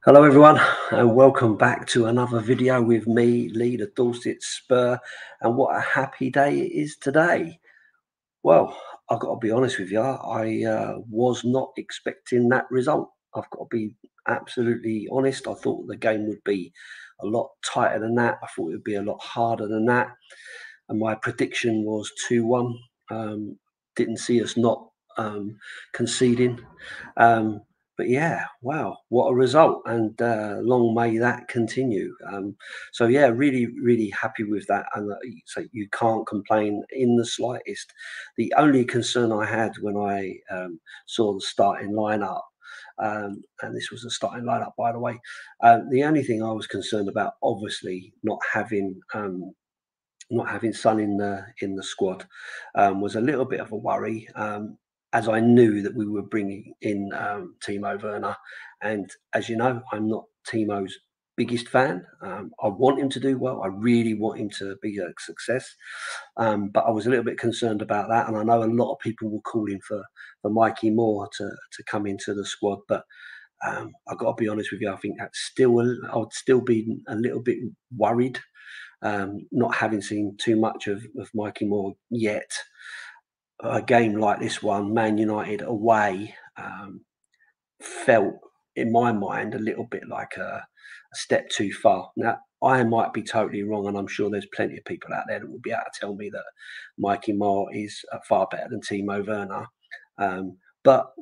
Hello everyone, and welcome back to another video with me, Lee the Dorset Spur. And what a happy day it is today. Well, I've got to be honest with you, I was not expecting that result. I've got to be absolutely honest. I thought the game would be a lot tighter than that. I thought it would be a lot harder than that. And my prediction was 2-1. Didn't see us not conceding. Um, but yeah, wow, what a result, and long may that continue. So yeah, really, really happy with that, and so you can't complain in the slightest. The only concern I had when I saw the starting lineup, and this was the starting lineup, by the way, the only thing I was concerned about, obviously, not having Son in the squad was a little bit of a worry, as I knew that we were bringing in Timo Werner, and as you know, I'm not Timo's biggest fan. I want him to do well. I really want him to be a success, but I was a little bit concerned about that, and I know a lot of people were calling for Mikey Moore to come into the squad, but I've got to be honest with you. I think I would still be a little bit worried, not having seen too much of Mikey Moore yet. A game like this one, Man United away, felt in my mind a little bit like a step too far. Now, I might be totally wrong, and I'm sure there's plenty of people out there that will be able to tell me that Mikey Moore is far better than Timo Werner. But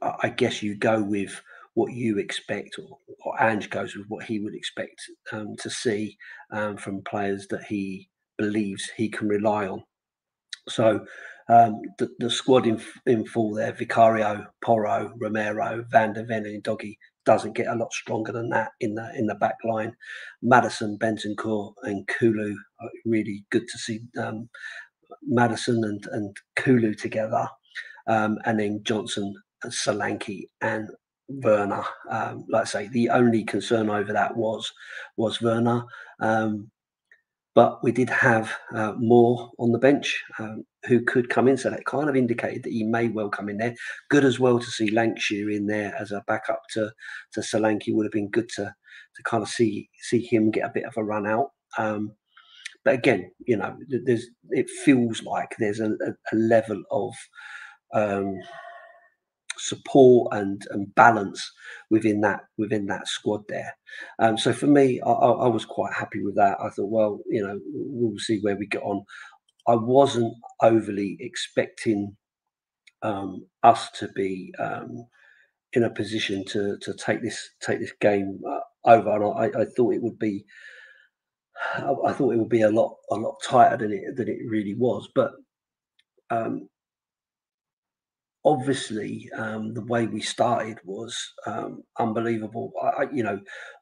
I guess you go with what you expect, or Ange goes with what he would expect to see from players that he believes he can rely on. So the squad in full there: Vicario, Porro, Romero, Van der Ven, and Doggy doesn't get a lot stronger than that in the back line. Madison, Bentancur, and Kulu. Really good to see Madison and Kulu together, and then Johnson, and Solanke, and Werner. Like I say, the only concern over that was Werner. But we did have Moore on the bench, who could come in, so that kind of indicated that he may well come in there. Good as well to see Lancashire in there as a backup to Solanke. Would have been good to kind of see him get a bit of a run out. But again, it feels like there's a level of support and balance within that squad there. So for me, I was quite happy with that. I thought, well, we'll see where we get on. I wasn't overly expecting us to be in a position to take this game over, and I thought it would be. I thought it would be a lot tighter than it really was, but um, obviously, the way we started was unbelievable.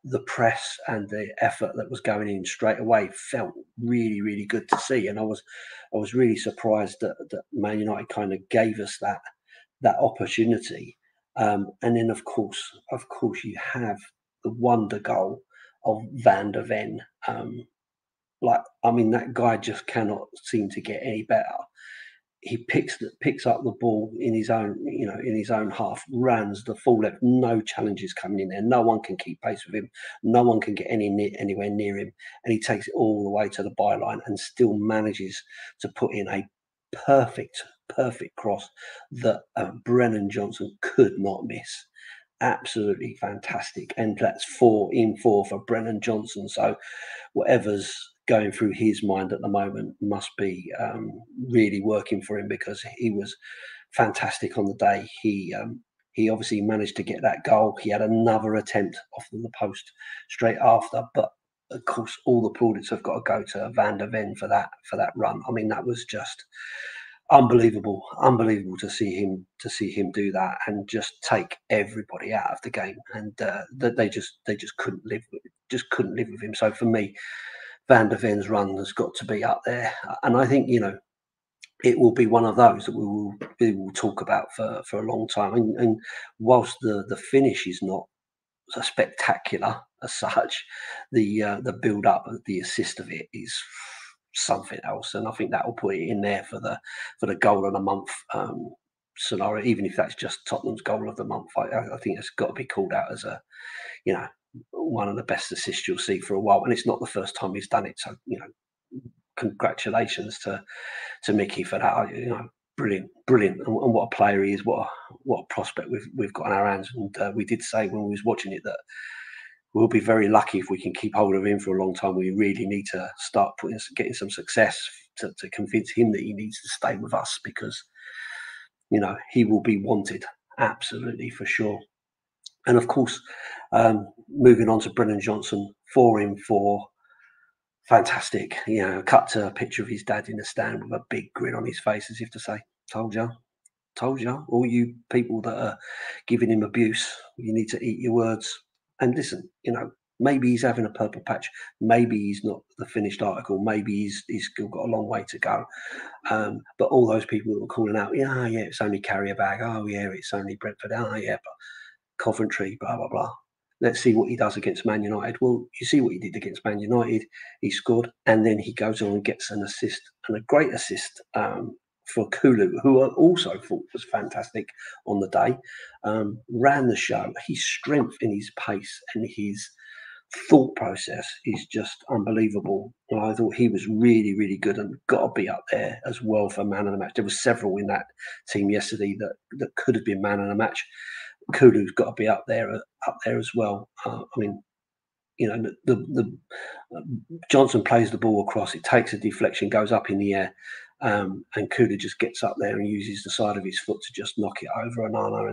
The press and the effort that was going in straight away felt really, really good to see, and I was really surprised that Man United kind of gave us that opportunity. And then, of course, you have the wonder goal of Van der Ven. That guy just cannot seem to get any better. He picks up the ball in his own half, runs the full length, no challenges coming in there. No one can keep pace with him. No one can get anywhere near him, and he takes it all the way to the byline and still manages to put in a perfect cross that Brennan Johnson could not miss. Absolutely fantastic, and that's 4 for Brennan Johnson. So whatever's going through his mind at the moment must be really working for him, because he was fantastic on the day. He obviously managed to get that goal. He had another attempt off the post straight after, but of course, all the plaudits have got to go to Van der Ven for that run. I mean, that was just unbelievable to see him do that and just take everybody out of the game, and that they just couldn't live with him. So for me, Van der Ven's run has got to be up there, and I think it will be one of those that we will talk about for a long time. And whilst the finish is not spectacular as such, the build up, the assist of it is something else, and I think that will put it in there for the goal of the month. scenario, even if that's just Tottenham's goal of the month. I think it's got to be called out as a, you know, one of the best assists you'll see for a while, and it's not the first time he's done it. So, congratulations to Mickey for that. Brilliant, brilliant, and what a player he is. What a prospect we've got on our hands. And we did say when we was watching it that we'll be very lucky if we can keep hold of him for a long time. We really need to start getting some success to convince him that he needs to stay with us, because he will be wanted, absolutely, for sure. And of course, moving on to Brennan Johnson, 4 in 4, fantastic. Cut to a picture of his dad in the stand with a big grin on his face, as if to say, "Told you, told you, all you people that are giving him abuse, you need to eat your words." And listen, maybe he's having a purple patch. Maybe he's not the finished article. Maybe he's still got a long way to go. But all those people that were calling out, yeah, it's only carrier bag. Oh, yeah, it's only Brentford. Oh, yeah, but Coventry, blah, blah, blah. Let's see what he does against Man United. Well, you see what he did against Man United. He scored, and then he goes on and gets an assist, and a great assist for Kulu, who I also thought was fantastic on the day. Ran the show. His strength and his pace and his thought process is just unbelievable. And I thought he was really, really good, and got to be up there as well for man of the match. There were several in that team yesterday that could have been man of the match. Kulu's got to be up there as well. The Johnson plays the ball across. It takes a deflection, goes up in the air, and Kulu just gets up there and uses the side of his foot to just knock it over Onana,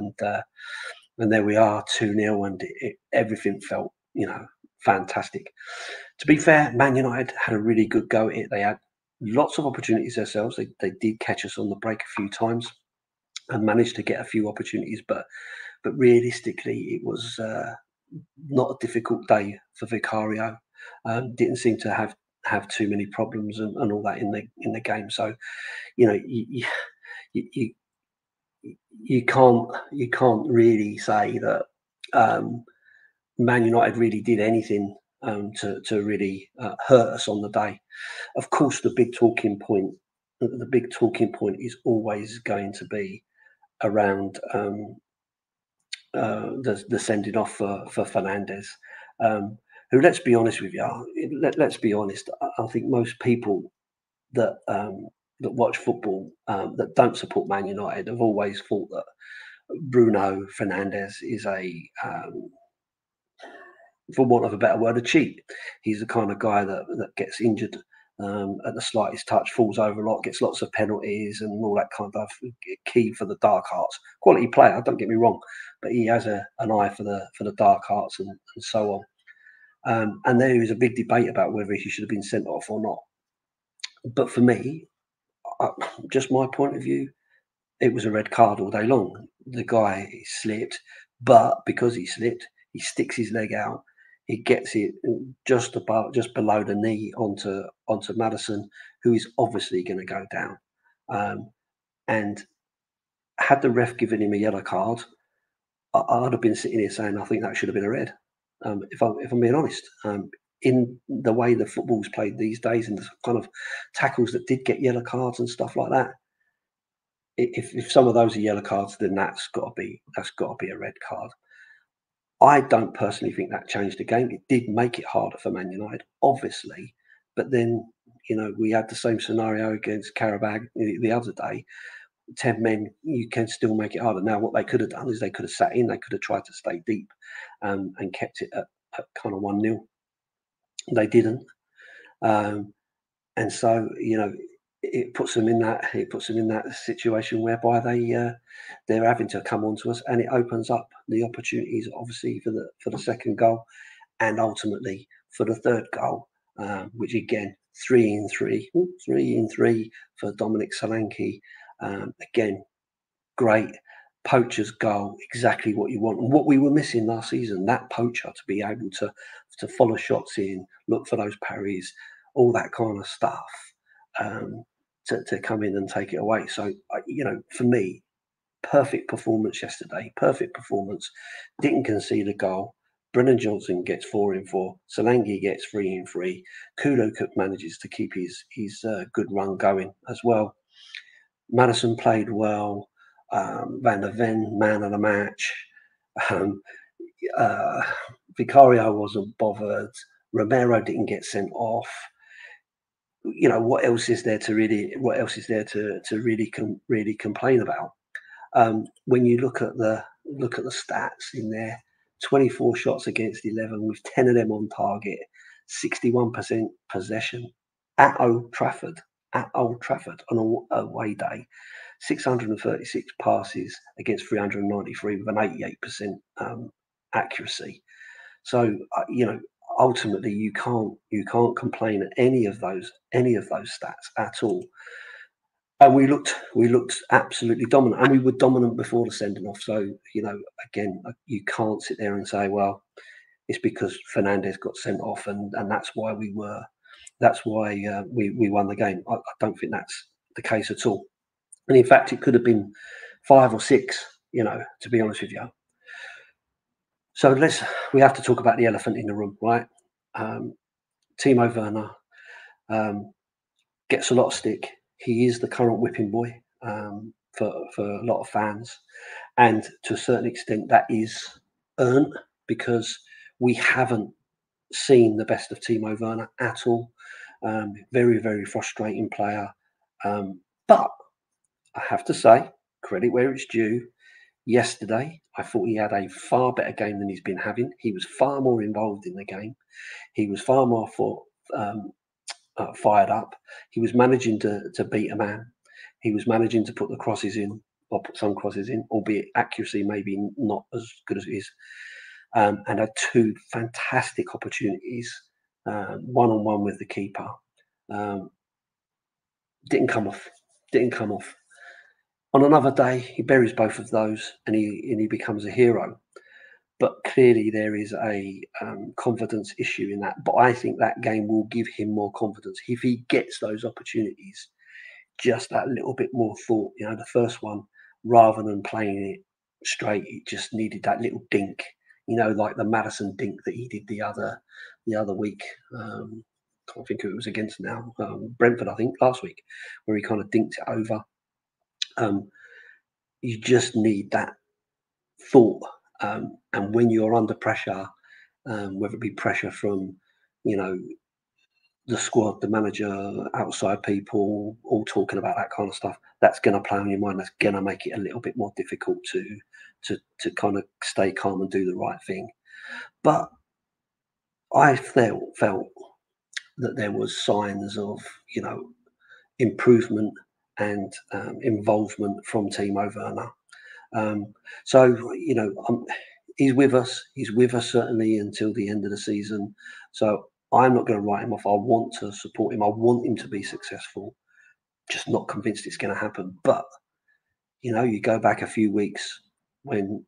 and there we are, 2-0, and everything felt fantastic. To be fair, Man United had a really good go at it. They had lots of opportunities themselves. They did catch us on the break a few times and managed to get a few opportunities, but realistically, it was not a difficult day for Vicario. Didn't seem to have too many problems and all that in the game. So, you can't really say that Man United really did anything to really hurt us on the day. Of course, the big talking point is always going to be around the sending off for Fernandes, who, let's be honest with you, let's be honest, I think most people that watch football that don't support Man United have always thought that Bruno Fernandes is for want of a better word, a cheat. He's the kind of guy that gets injured at the slightest touch, falls over a lot, gets lots of penalties and all that kind of key for the dark arts. Quality player, don't get me wrong, but he has an eye for the dark arts and so on. And there is a big debate about whether he should have been sent off or not. But for me, just my point of view, it was a red card all day long. The guy slipped, but because he slipped, he sticks his leg out. He gets it just below the knee onto Maddison, who is obviously going to go down. And had the ref given him a yellow card, I'd have been sitting here saying I think that should have been a red. If I'm being honest, in the way the football's played these days, and the kind of tackles that did get yellow cards and stuff like that, if some of those are yellow cards, then that's got to be a red card. I don't personally think that changed the game. It did make it harder for Man United, obviously, but then we had the same scenario against Karabakh the other day. 10 men, you can still make it harder. Now, what they could have done is they could have sat in, they could have tried to stay deep and kept it at kind of 1-0. They didn't, and so it puts them in that situation whereby they're having to come on to us, and it opens up the opportunities, obviously, for the second goal, and ultimately for the third goal, which again 3 in 3 for Dominic Solanke. Again, great poacher's goal, exactly what you want, and what we were missing last season. That poacher to be able to follow shots in, look for those parries, all that kind of stuff. To come in and take it away. So, for me, perfect performance yesterday. Perfect performance. Didn't concede a goal. Brennan Johnson gets 4 in 4. Solanke gets 3 in 3. Kudo manages to keep his good run going as well. Maddison played well. Van der Ven, man of the match. Um, Vicario wasn't bothered. Romero didn't get sent off. What else is there to really? What else is there to really complain about? When you look at the stats in there, 24 shots against 11, with 10 of them on target, 61% possession at Old Trafford. At Old Trafford on a away day, 636 passes against 393 with an 88% accuracy. So ultimately you can't complain at any of those stats at all. And we looked absolutely dominant, and we were dominant before the sending off. So again, you can't sit there and say, well, it's because Fernandez got sent off, and that's why we won the game. I don't think that's the case at all. And in fact, it could have been 5 or 6. To be honest with you. So we have to talk about the elephant in the room, right? Timo Werner gets a lot of stick. He is the current whipping boy for a lot of fans, and to a certain extent that is earned because we haven't seen the best of Timo Werner at all. Very, very frustrating player. But I have to say, credit where it's due. Yesterday, I thought he had a far better game than he's been having. He was far more involved in the game. He was far more fired up. He was managing to beat a man. He was managing to put the crosses in, or put some crosses in, albeit accuracy maybe not as good as it is. And had 2 fantastic opportunities, one-on-one with the keeper. Didn't come off. On another day, he buries both of those, and he becomes a hero. But clearly, there is a confidence issue in that. But I think that game will give him more confidence if he gets those opportunities. Just that little bit more thought. The first one, rather than playing it straight, it just needed that little dink. Like the Maddison dink that he did the other week. Can't think who it was against now. Brentford, I think, last week, where he kind of dinked it over. You just need that thought, and when you're under pressure, whether it be pressure from the squad, the manager, outside people, all talking about that kind of stuff, that's going to play on your mind. That's going to make it a little bit more difficult to kind of stay calm and do the right thing. But I felt that there was signs of improvement and involvement from Timo Werner. He's with us. He's with us certainly until the end of the season. So I'm not going to write him off. I want to support him. I want him to be successful. Just not convinced it's going to happen. But you go back a few weeks when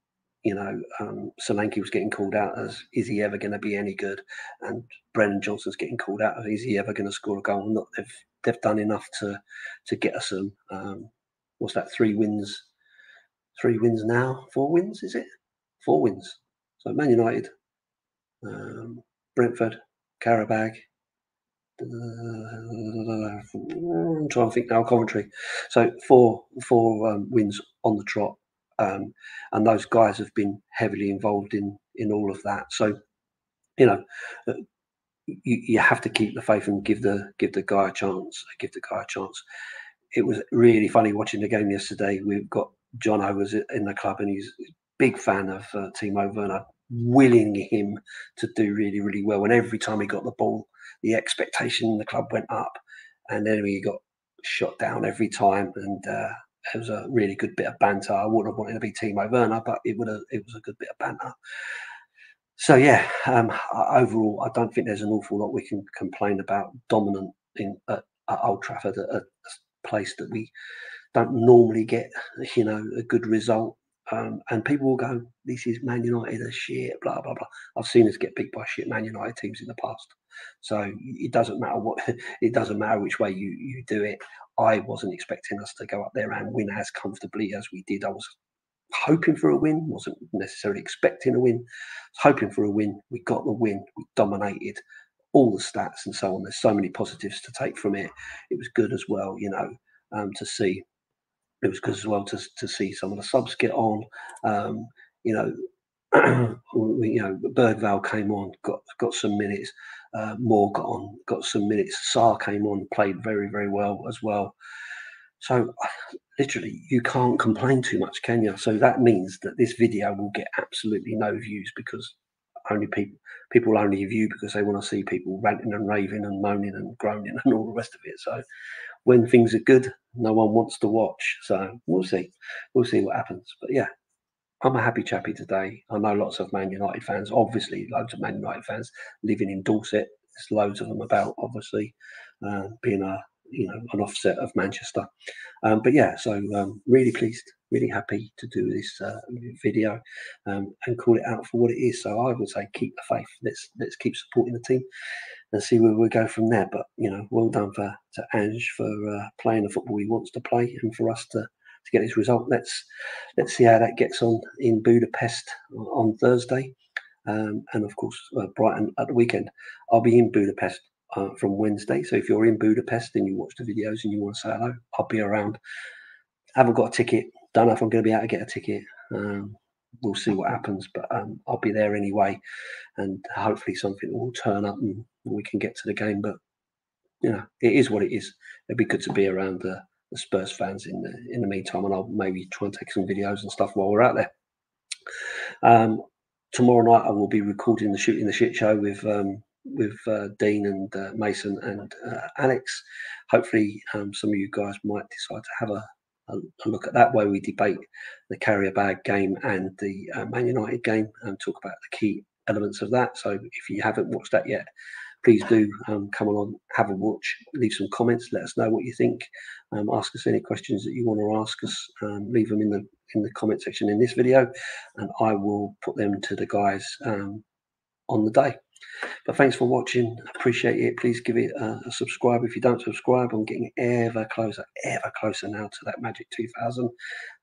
Solanke was getting called out as, is he ever going to be any good? And Brennan Johnson's getting called out as, is he ever going to score a goal? Not they've done enough to get us some. What's that? 3 wins. 3 wins now. 4 wins, is it? 4 wins. So Man United, Brentford, Qarabag. I'm trying to think now. Coventry. So four wins on the trot, and those guys have been heavily involved in all of that. So you have to keep the faith and give the guy a chance. Give the guy a chance. It was really funny watching the game yesterday. We've got John was in the club, and he's a big fan of Timo Werner, willing him to do really, really well. And every time he got the ball, the expectation in the club went up, and then he got shot down every time. And it was a really good bit of banter. I wouldn't have wanted to be Timo Werner, but it was a good bit of banter. So yeah, overall, I don't think there's an awful lot we can complain about. Dominant at Old Trafford, a place that we don't normally get, a good result. And people will go, this is Man United, a shit, blah, blah, blah. I've seen us get beat by shit Man United teams in the past. So it doesn't matter it doesn't matter which way you do it. I wasn't expecting us to go up there and win as comfortably as we did. I was hoping for a win, wasn't necessarily expecting a win. I was hoping for a win. We got the win. We dominated all the stats and so on. There's so many positives to take from it. It was good as well, to see. it was good as well to see some of the subs get on. You know, Bergvall came on, got some minutes. Moore got on, got some minutes. Sarr came on, played very, very well as well. So literally, you can't complain too much, can you? So that means that this video will get absolutely no views because only people only view because they want to see people ranting and raving and moaning and groaning and all the rest of it. So when things are good, no one wants to watch. So we'll see. We'll see what happens. But yeah, I'm a happy chappy today. I know lots of Man United fans, obviously loads of Man United fans living in Dorset. There's loads of them about, obviously, being an offset of Manchester. But yeah, so really pleased, really happy to do this video and call it out for what it is. So I would say keep the faith. Let's keep supporting the team and see where we go from there. But well done to Ange for playing the football he wants to play, and for us to get this result. Let's see how that gets on in Budapest on Thursday, and of course Brighton at the weekend. I'll be in Budapest from Wednesday. So if you're in Budapest and you watch the videos and you want to say hello, I'll be around. Haven't got a ticket. Don't know if I'm going to be able to get a ticket. We'll see what happens, but I'll be there anyway, and hopefully something will turn up and we can get to the game. But it is what it is. It'd be good to be around the Spurs fans in the meantime, and I'll maybe try and take some videos and stuff while we're out there. Tomorrow night I will be recording the Shooting the Shit show with Dean and Mason and Alex. Hopefully some of you guys might decide to have a look at that, where we debate the carrier bag game and the Man United game and talk about the key elements of that. So if you haven't watched that yet, please do come along, have a watch, leave some comments, let us know what you think, ask us any questions that you want to ask us, leave them in the comment section in this video, and I will put them to the guys on the day. But thanks for watching. Appreciate it. Please give it a subscribe if you don't subscribe. I'm getting ever closer now to that magic 2000.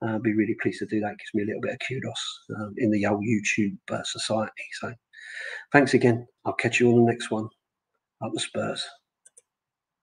I'll be really pleased to do that. It gives me a little bit of kudos in the old YouTube society. So thanks again. I'll catch you on the next one. Up the Spurs.